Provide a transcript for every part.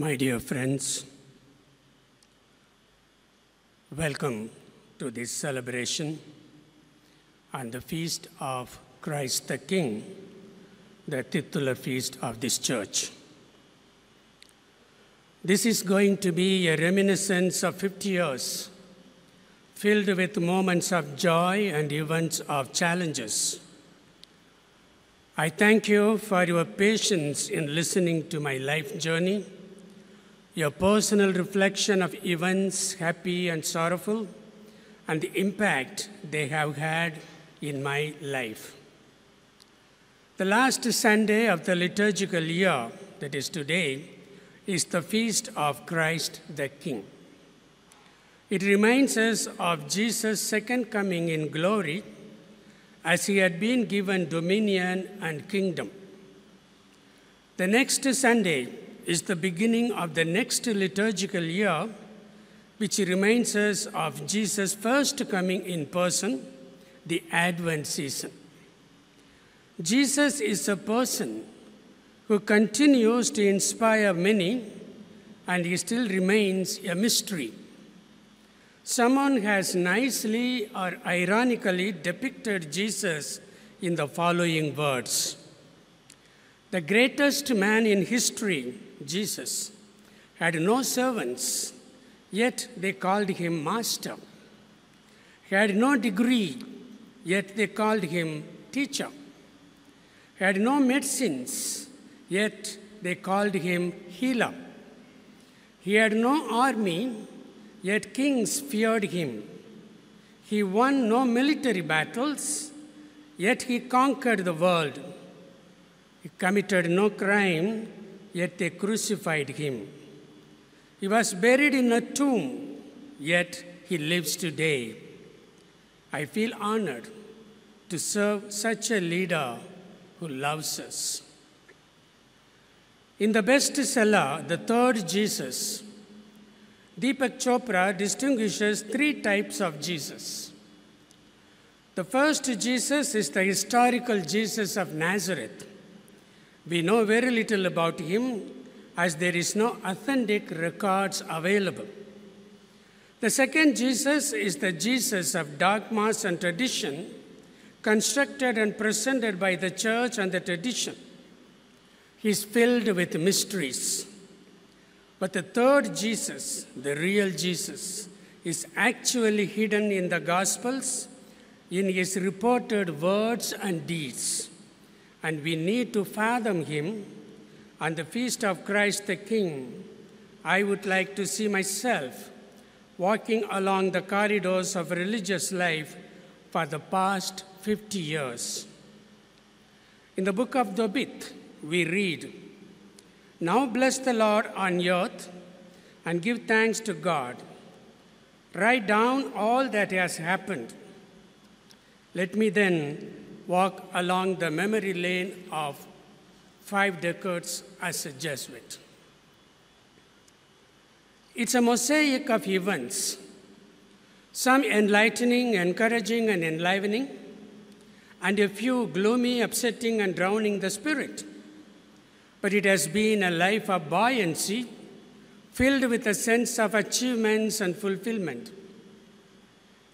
My dear friends, welcome to this celebration on the feast of Christ the King, the titular feast of this church. This is going to be a reminiscence of 50 years, filled with moments of joy and events of challenges. I thank you for your patience in listening to my life journey, your personal reflection of events, happy and sorrowful, and the impact they have had in my life. The last Sunday of the liturgical year, that is today, is the feast of Christ the King. It reminds us of Jesus' second coming in glory, as he had been given dominion and kingdom. The next Sunday is the beginning of the next liturgical year, which reminds us of Jesus' first coming in person, the Advent season. Jesus is a person who continues to inspire many, and he still remains a mystery. Someone has nicely or ironically depicted Jesus in the following words. The greatest man in history, Jesus, had no servants, yet they called him master. He had no degree, yet they called him teacher. He had no medicines, yet they called him healer. He had no army, yet kings feared him. He won no military battles, yet he conquered the world. He committed no crime, yet they crucified him. He was buried in a tomb, yet he lives today. I feel honored to serve such a leader who loves us. In the bestseller, The Third Jesus, Deepak Chopra distinguishes three types of Jesus. The first Jesus is the historical Jesus of Nazareth. We know very little about him as there is no authentic records available. The second Jesus is the Jesus of dogmas and tradition, constructed and presented by the church and the tradition. He is filled with mysteries. But the third Jesus, the real Jesus, is actually hidden in the Gospels, in his reported words and deeds. And we need to fathom him. On the feast of Christ the King, I would like to see myself walking along the corridors of religious life for the past 50 years. In the book of Tobit, we read, "Now bless the Lord on earth and give thanks to God. Write down all that has happened. Let me then walk along the memory lane of 5 decades as a Jesuit." It's a mosaic of events, some enlightening, encouraging, and enlivening, and a few gloomy, upsetting, and drowning the spirit. But it has been a life of buoyancy, filled with a sense of achievements and fulfillment.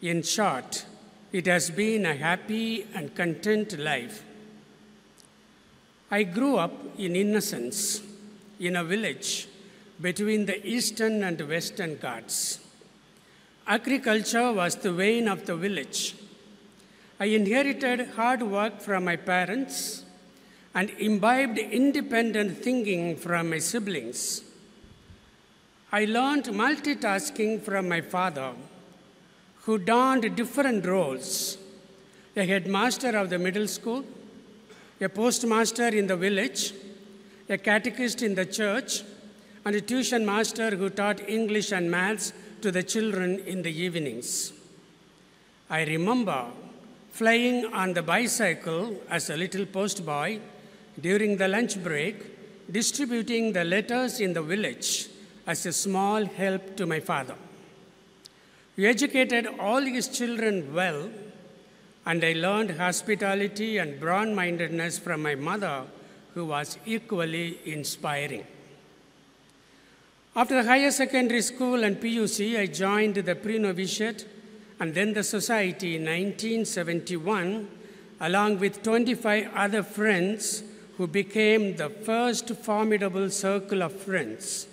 In short, it has been a happy and content life. I grew up in innocence in a village between the eastern and western Ghats. Agriculture was the vein of the village. I inherited hard work from my parents and imbibed independent thinking from my siblings. I learned multitasking from my father, who donned different roles: a headmaster of the middle school, a postmaster in the village, a catechist in the church, and a tuition master who taught English and maths to the children in the evenings. I remember flying on the bicycle as a little postboy during the lunch break, distributing the letters in the village as a small help to my father. He educated all his children well, and I learned hospitality and broad-mindedness from my mother, who was equally inspiring. After the higher secondary school and PUC, I joined the pre-novitiate and then the society in 1971, along with 25 other friends who became the first formidable circle of friends.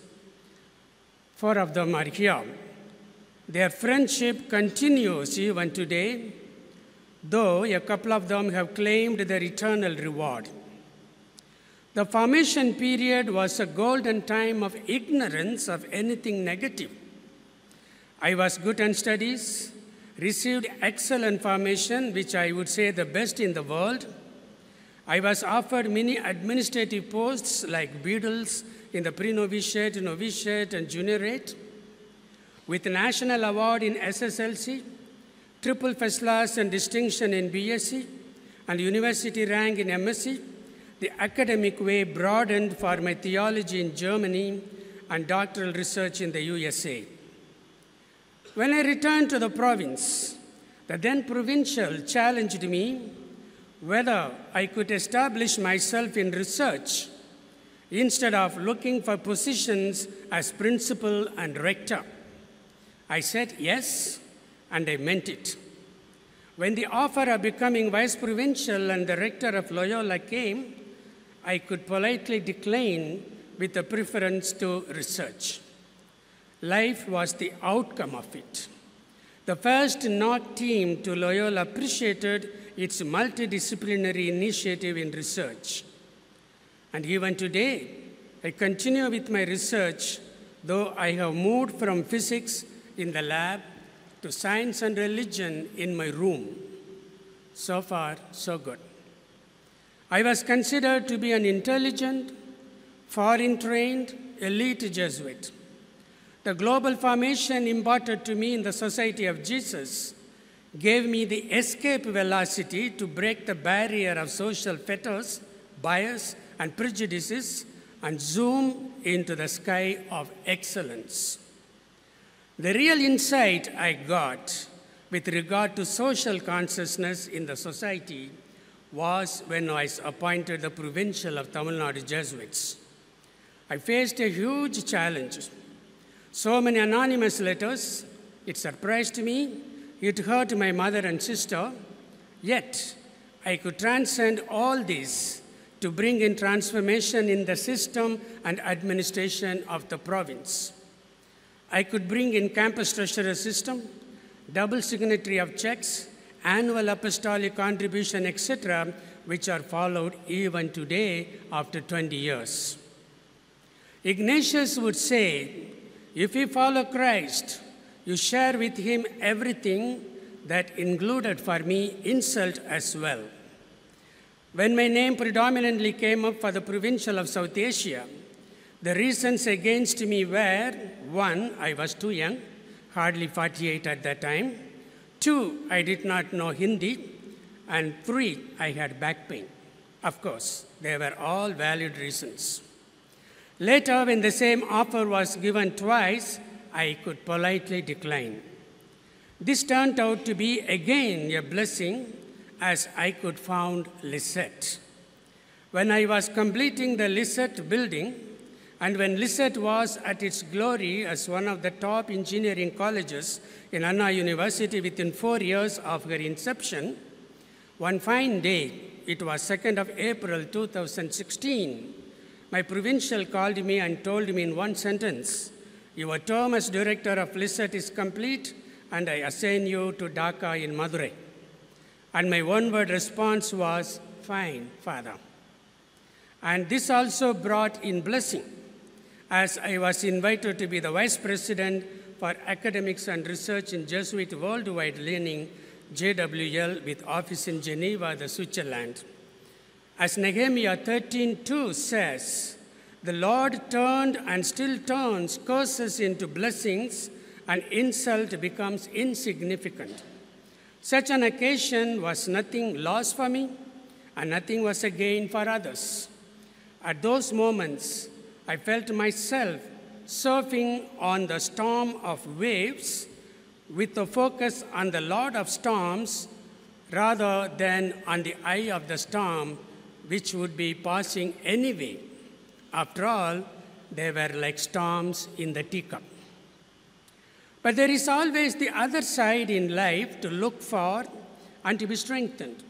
4 of them are here. Their friendship continues even today, though a couple of them have claimed their eternal reward. The formation period was a golden time of ignorance of anything negative. I was good in studies, received excellent formation, which I would say the best in the world. I was offered many administrative posts like beadles in the pre-novitiate, novitiate, and juniorate. With national award in SSLC, triple first class and distinction in BSc, and university rank in MSc, the academic way broadened for my theology in Germany and doctoral research in the USA. When I returned to the province, the then provincial challenged me whether I could establish myself in research instead of looking for positions as principal and rector. I said yes, and I meant it. When the offer of becoming vice provincial and the rector of Loyola came, I could politely decline with a preference to research. Life was the outcome of it. The first NOC team to Loyola appreciated its multidisciplinary initiative in research. And even today, I continue with my research, though I have moved from physics in the lab to science and religion in my room. So far, so good. I was considered to be an intelligent, foreign-trained, elite Jesuit. The global formation imparted to me in the Society of Jesus gave me the escape velocity to break the barrier of social fetters, bias, and prejudices and zoom into the sky of excellence. The real insight I got with regard to social consciousness in the society was when I was appointed the provincial of Tamil Nadu Jesuits. I faced a huge challenge. So many anonymous letters, it surprised me, it hurt my mother and sister, yet I could transcend all this to bring in transformation in the system and administration of the province. I could bring in campus treasurer system, double signatory of checks, annual apostolic contribution, etc., which are followed even today after 20 years. Ignatius would say, if you follow Christ, you share with him everything that included for me insult as well. When my name predominantly came up for the provincial of South Asia, the reasons against me were, 1, I was too young, hardly 48 at that time. 2, I did not know Hindi. And 3, I had back pain. Of course, they were all valid reasons. Later, when the same offer was given twice, I could politely decline. This turned out to be again a blessing, as I could found Lisette. When I was completing the Lisette building, and when Lisette was at its glory as one of the top engineering colleges in Anna University within 4 years of her inception, one fine day, it was 2nd of April 2016, my provincial called me and told me in one sentence, your term as director of Lisette is complete and I assign you to Dhaka in Madurai. And my one-word response was, fine, Father. And this also brought in blessing, as I was invited to be the Vice President for Academics and Research in Jesuit Worldwide Learning, JWL, with office in Geneva, Switzerland. As Nehemiah 13:2 says, the Lord turned and still turns curses into blessings, and insult becomes insignificant. Such an occasion was nothing lost for me, and nothing was a gain for others. At those moments, I felt myself surfing on the storm of waves with a focus on the Lord of storms rather than on the eye of the storm, which would be passing anyway. After all, they were like storms in the teacup. But there is always the other side in life to look for and to be strengthened.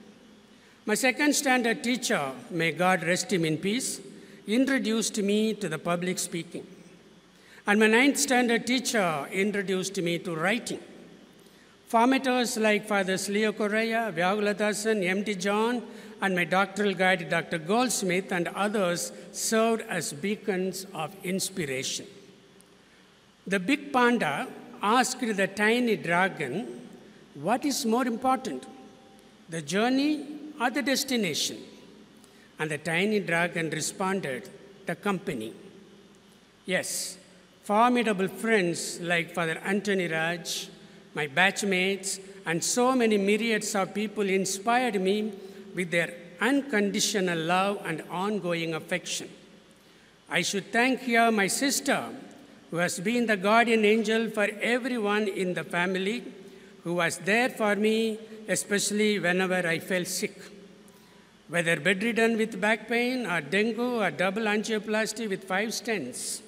My second standard teacher, may God rest him in peace, introduced me to the public speaking. And my ninth standard teacher introduced me to writing. Formators like Fathers Leo Correa, Vyaguladasan, M.T. John, and my doctoral guide, Dr. Goldsmith, and others served as beacons of inspiration. The big panda asked the tiny dragon, what is more important, the journey or the destination? And the tiny dragon responded, the company. Yes, formidable friends like Father Anthony Raj, my batchmates, and so many myriads of people inspired me with their unconditional love and ongoing affection. I should thank here my sister, who has been the guardian angel for everyone in the family, who was there for me, especially whenever I fell sick. Whether bedridden with back pain or dengue or double angioplasty with 5 stents.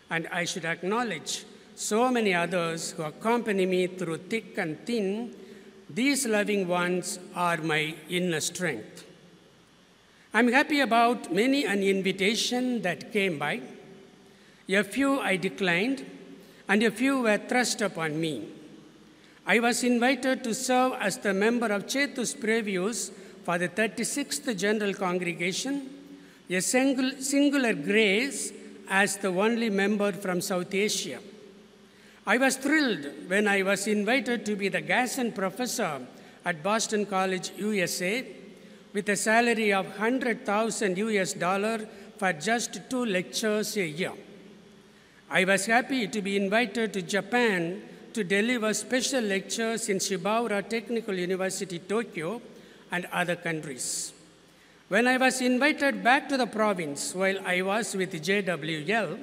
And I should acknowledge so many others who accompany me through thick and thin. These loving ones are my inner strength. I'm happy about many an invitation that came by. A few I declined, and a few were thrust upon me. I was invited to serve as the member of Cetus Previews for the 36th General Congregation, a singular grace as the only member from South Asia. I was thrilled when I was invited to be the Gasson Professor at Boston College, USA, with a salary of $100,000 for just 2 lectures a year. I was happy to be invited to Japan to deliver special lectures in Shibaura Technical University, Tokyo, and other countries. When I was invited back to the province while I was with JWL,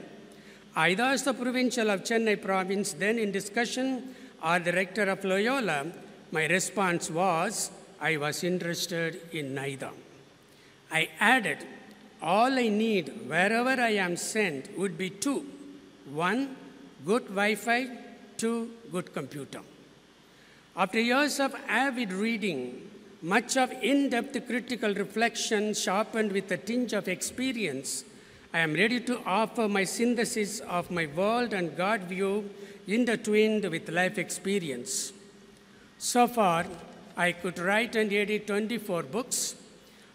either as the provincial of Chennai province then in discussion or the rector of Loyola, my response was, I was interested in neither. I added, all I need wherever I am sent would be 2. 1, good Wi-Fi, 2, good computer. After years of avid reading, much of in-depth critical reflection sharpened with a tinge of experience, I am ready to offer my synthesis of my world and God view intertwined with life experience. So far, I could write and edit 24 books.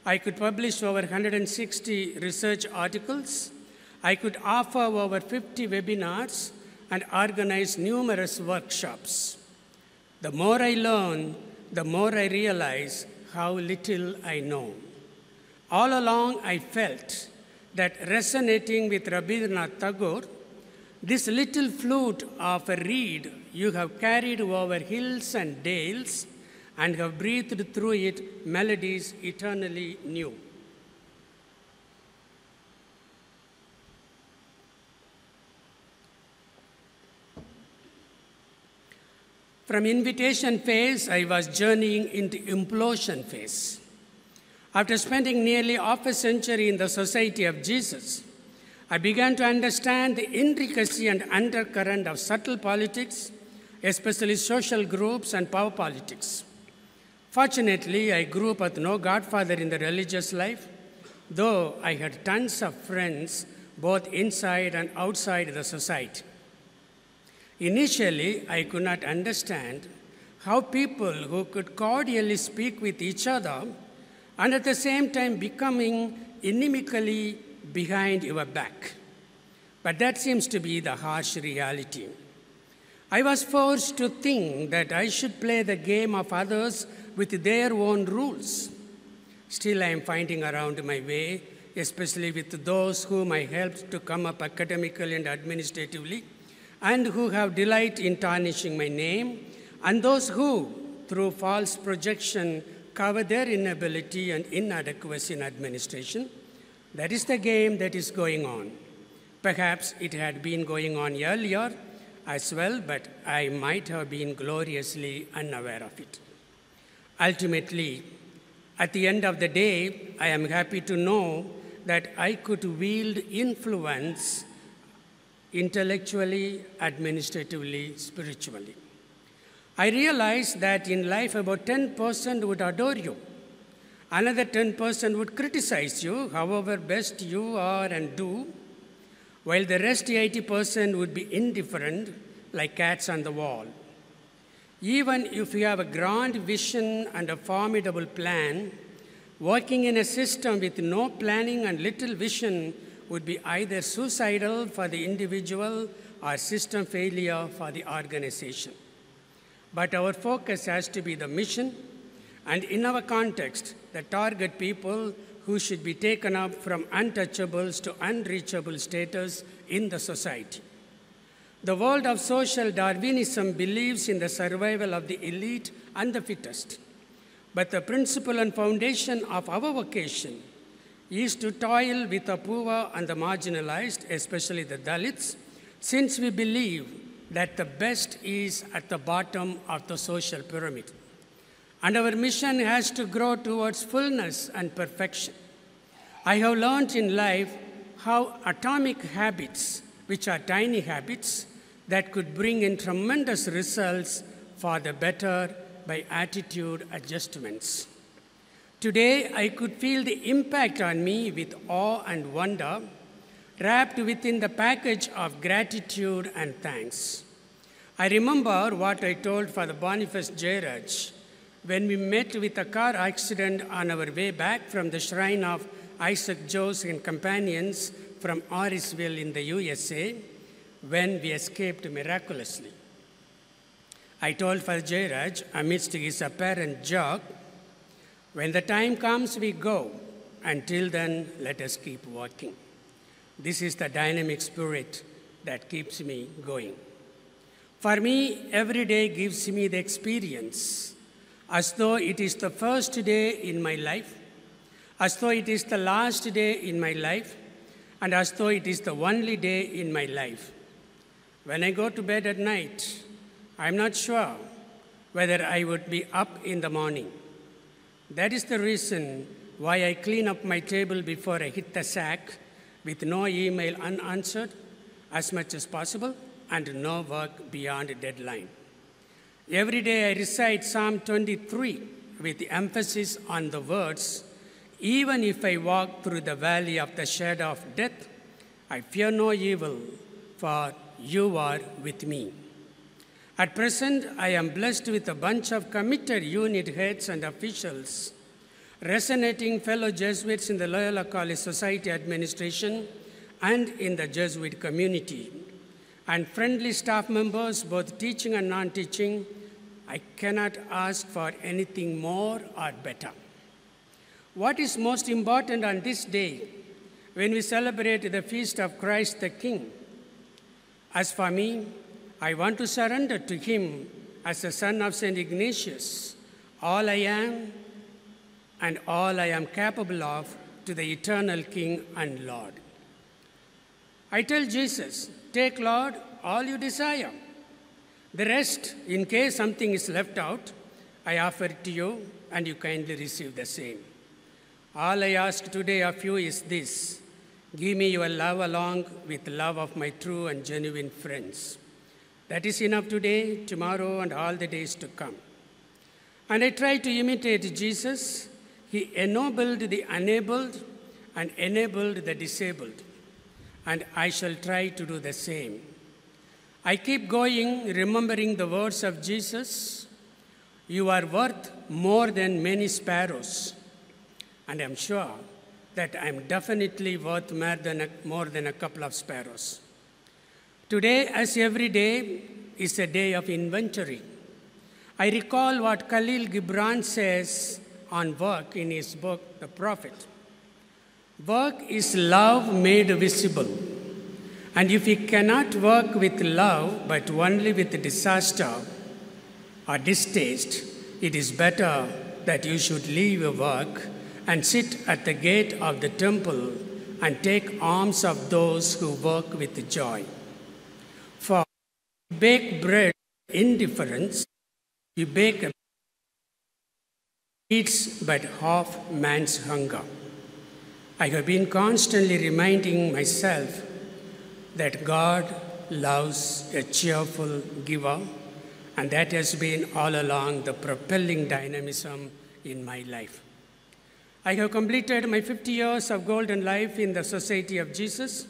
I could publish over 160 research articles. I could offer over 50 webinars and organize numerous workshops. The more I learn, the more I realize how little I know. All along, I felt that resonating with Rabindranath Tagore, this little flute of a reed you have carried over hills and dales and have breathed through it melodies eternally new. From invitation phase, I was journeying into implosion phase. After spending nearly half a century in the Society of Jesus, I began to understand the intricacy and undercurrent of subtle politics, especially social groups and power politics. Fortunately, I grew up with no godfather in the religious life, though I had tons of friends both inside and outside the society. Initially, I could not understand how people who could cordially speak with each other and at the same time becoming inimically behind your back. But that seems to be the harsh reality. I was forced to think that I should play the game of others with their own rules. Still, I am finding around my way, especially with those whom I helped to come up academically and administratively, and who have delight in tarnishing my name, and those who, through false projection, cover their inability and inadequacy in administration. That is the game that is going on. Perhaps it had been going on earlier as well, but I might have been gloriously unaware of it. Ultimately, at the end of the day, I am happy to know that I could wield influence intellectually, administratively, spiritually. I realized that in life about 10% would adore you. Another 10% would criticize you, however best you are and do, while the rest 80% would be indifferent, like cats on the wall. Even if you have a grand vision and a formidable plan, working in a system with no planning and little vision would be either suicidal for the individual or system failure for the organization. But our focus has to be the mission, and in our context, the target people who should be taken up from untouchables to unreachable status in the society. The world of social Darwinism believes in the survival of the elite and the fittest. But the principle and foundation of our vocation is to toil with the poor and the marginalized, especially the Dalits, since we believe that the best is at the bottom of the social pyramid. And our mission has to grow towards fullness and perfection. I have learned in life how atomic habits, which are tiny habits, that could bring in tremendous results for the better by attitude adjustments. Today, I could feel the impact on me with awe and wonder, wrapped within the package of gratitude and thanks. I remember what I told Father Boniface Jairaj when we met with a car accident on our way back from the shrine of Isaac Jones and companions from Morrisville in the USA, when we escaped miraculously. I told Father Jairaj, amidst his apparent joke, when the time comes, we go. Until then, let us keep working. This is the dynamic spirit that keeps me going. For me, every day gives me the experience as though it is the first day in my life, as though it is the last day in my life, and as though it is the only day in my life. When I go to bed at night, I'm not sure whether I would be up in the morning. That is the reason why I clean up my table before I hit the sack with no email unanswered as much as possible and no work beyond a deadline. Every day I recite Psalm 23 with the emphasis on the words, even if I walk through the valley of the shadow of death, I fear no evil, for you are with me. At present, I am blessed with a bunch of committed unit heads and officials, resonating fellow Jesuits in the Loyola College Society administration and in the Jesuit community, and friendly staff members, both teaching and non-teaching. I cannot ask for anything more or better. What is most important on this day, when we celebrate the feast of Christ the King? As for me, I want to surrender to him as a son of St. Ignatius, all I am and all I am capable of to the eternal King and Lord. I tell Jesus, take, Lord, all you desire. The rest, in case something is left out, I offer it to you and you kindly receive the same. All I ask today of you is this: give me your love along with the love of my true and genuine friends. That is enough today, tomorrow, and all the days to come. And I try to imitate Jesus. He ennobled the enabled and enabled the disabled. And I shall try to do the same. I keep going, remembering the words of Jesus, you are worth more than many sparrows. And I'm sure that I'm definitely worth more than a couple of sparrows. Today, as every day, is a day of inventory. I recall what Khalil Gibran says on work in his book, The Prophet. Work is love made visible. And if we cannot work with love, but only with disaster or distaste, it is better that you should leave your work and sit at the gate of the temple and take alms of those who work with joy. For you bake bread with indifference, you bake a eats but half man's hunger. I have been constantly reminding myself that God loves a cheerful giver, and that has been all along the propelling dynamism in my life. I have completed my 50 years of golden life in the Society of Jesus.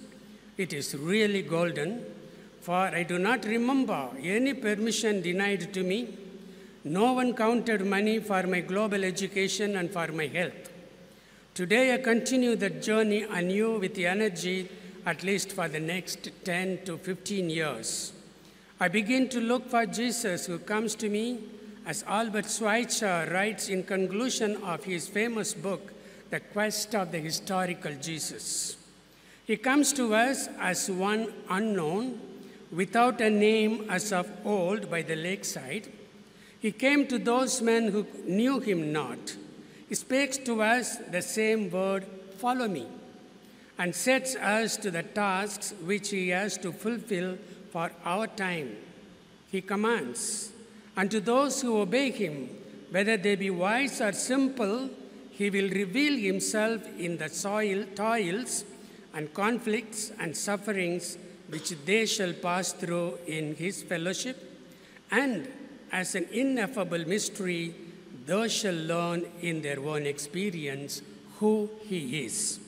It is really golden, for I do not remember any permission denied to me. No one counted money for my global education and for my health. Today I continue that journey anew with energy, at least for the next 10 to 15 years. I begin to look for Jesus who comes to me, as Albert Schweitzer writes in conclusion of his famous book, The Quest of the Historical Jesus. He comes to us as one unknown, without a name as of old by the lakeside. He came to those men who knew him not. He speaks to us the same word, follow me, and sets us to the tasks which he has to fulfill for our time. He commands, and to those who obey him, whether they be wise or simple, he will reveal himself in the toils and conflicts and sufferings which they shall pass through in his fellowship, and as an ineffable mystery, those shall learn in their own experience who he is.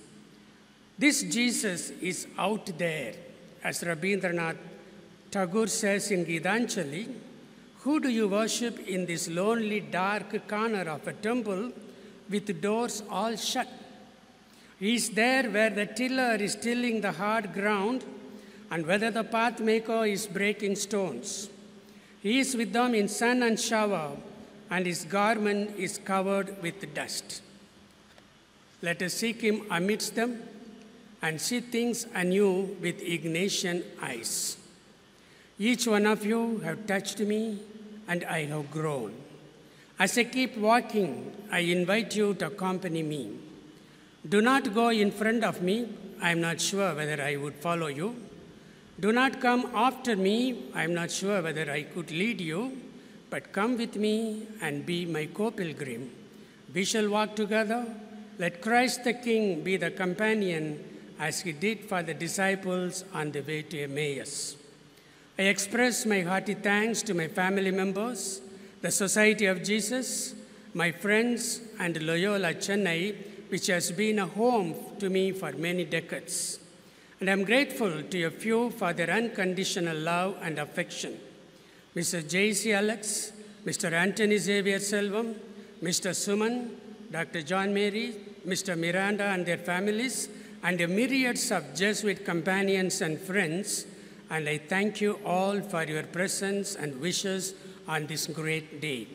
This Jesus is out there, as Rabindranath Tagore says in Gitanjali. Who do you worship in this lonely, dark corner of a temple with doors all shut? He is there where the tiller is tilling the hard ground and whether the pathmaker is breaking stones. He is with them in sun and shower, and his garment is covered with dust. Let us seek him amidst them and see things anew with Ignatian eyes. Each one of you have touched me, and I have grown. As I keep walking, I invite you to accompany me. Do not go in front of me. I am not sure whether I would follow you. Do not come after me. I am not sure whether I could lead you. But come with me and be my co-pilgrim. We shall walk together. Let Christ the King be the companion, as he did for the disciples on the way to Emmaus. I express my hearty thanks to my family members, the Society of Jesus, my friends, and Loyola Chennai, which has been a home to me for many decades. And I'm grateful to a few for their unconditional love and affection. Mr. J.C. Alex, Mr. Anthony Xavier Selvam, Mr. Suman, Dr. John Mary, Mr. Miranda and their families, and the myriads of Jesuit companions and friends, and I thank you all for your presence and wishes on this great day.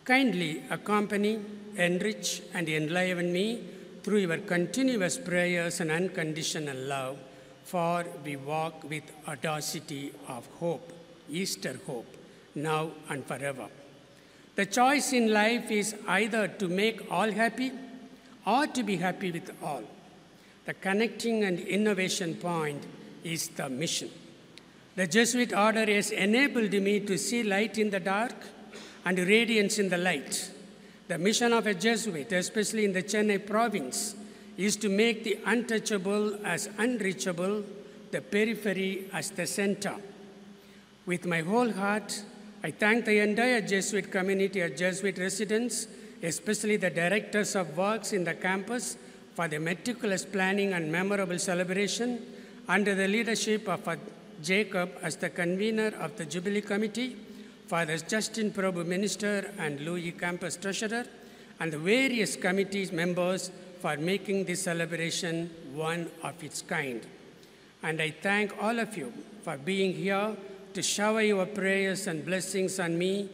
Kindly accompany, enrich, and enliven me through your continuous prayers and unconditional love, for we walk with audacity of hope, Easter hope, now and forever. The choice in life is either to make all happy or to be happy with all. The connecting and innovation point is the mission. The Jesuit order has enabled me to see light in the dark and radiance in the light. The mission of a Jesuit, especially in the Chennai province, is to make the untouchable as unreachable, the periphery as the center. With my whole heart, I thank the entire Jesuit community of Jesuit residents, especially the directors of works in the campus, for the meticulous planning and memorable celebration under the leadership of Jacob as the convener of the Jubilee Committee, Fathers Justin Prabhu, Minister, and Louis Campus Treasurer, and the various committees members for making this celebration one of its kind. And I thank all of you for being here to shower your prayers and blessings on me